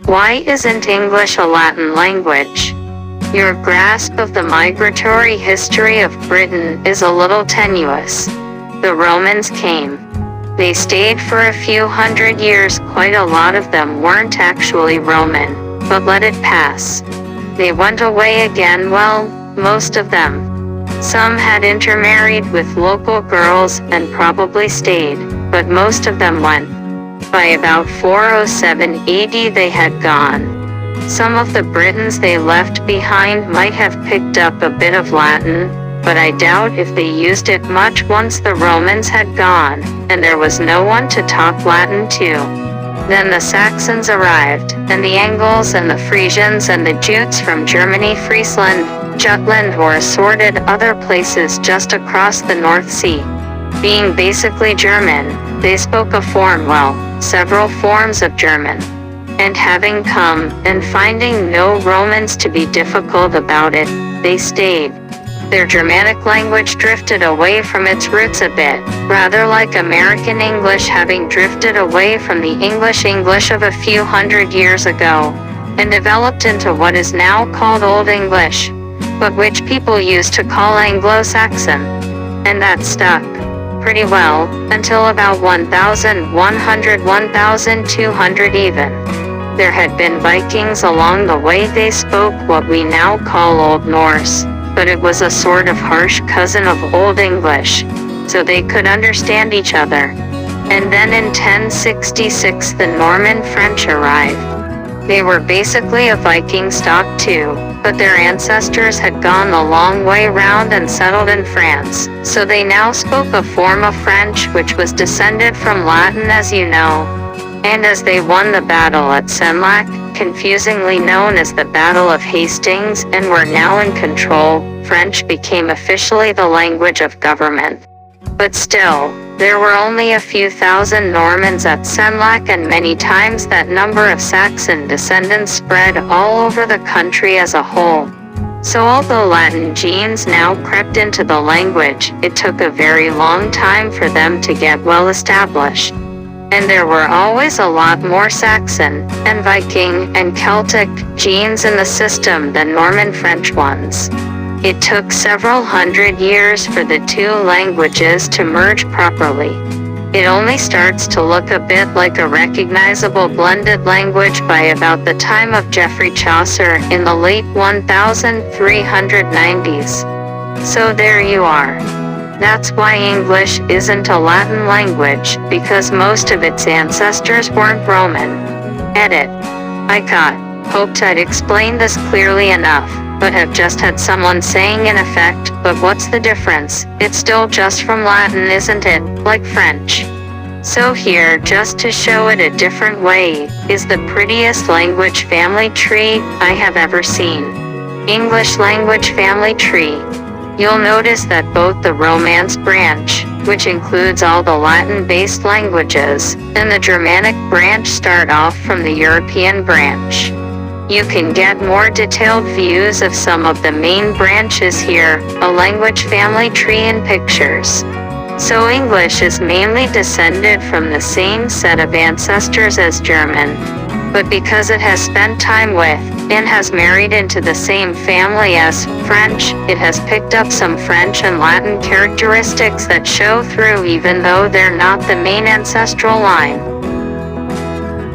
Why isn't English a Latin language? Your grasp of the migratory history of Britain is a little tenuous. The Romans came. They stayed for a few hundred years. Quite a lot of them weren't actually Roman, but let it pass. They went away again, well, most of them. Some had intermarried with local girls and probably stayed, but most of them went. By about 407 AD they had gone. Some of the Britons they left behind might have picked up a bit of Latin, but I doubt if they used it much once the Romans had gone, and there was no one to talk Latin to. Then the Saxons arrived, and the Angles and the Friesians and the Jutes from Germany, Friesland, Jutland or assorted other places just across the North Sea. Being basically German, they spoke several forms of German. And having come, and finding no Romans to be difficult about it, they stayed. Their Germanic language drifted away from its roots a bit, rather like American English having drifted away from the English of a few hundred years ago, and developed into what is now called Old English, but which people used to call Anglo-Saxon. And that stuck pretty well, until about 1200 even. There had been Vikings along the way. They spoke what we now call Old Norse, but it was a sort of harsh cousin of Old English, so they could understand each other. And then in 1066 the Norman French arrived. They were basically a Viking stock too, but their ancestors had gone the long way round and settled in France, so they now spoke a form of French which was descended from Latin, as you know. And as they won the battle at Senlac, confusingly known as the Battle of Hastings, and were now in control, French became officially the language of government. But still, there were only a few thousand Normans at Senlac, and many times that number of Saxon descendants spread all over the country as a whole. So although Latin genes now crept into the language, it took a very long time for them to get well established. And there were always a lot more Saxon, and Viking, and Celtic genes in the system than Norman French ones. It took several hundred years for the two languages to merge properly. It only starts to look a bit like a recognizable blended language by about the time of Geoffrey Chaucer in the late 1390s. So there you are. That's why English isn't a Latin language, because most of its ancestors weren't Roman. Edit. Hoped I'd explained this clearly enough, but have just had someone saying in effect, but what's the difference? It's still just from Latin, isn't it? Like French. So here, just to show it a different way, is the prettiest language family tree I have ever seen. English language family tree. You'll notice that both the Romance branch, which includes all the Latin-based languages, and the Germanic branch start off from the European branch. You can get more detailed views of some of the main branches here, a language family tree in pictures. So English is mainly descended from the same set of ancestors as German, but because it has spent time with, and has married into the same family as French, it has picked up some French and Latin characteristics that show through even though they're not the main ancestral line.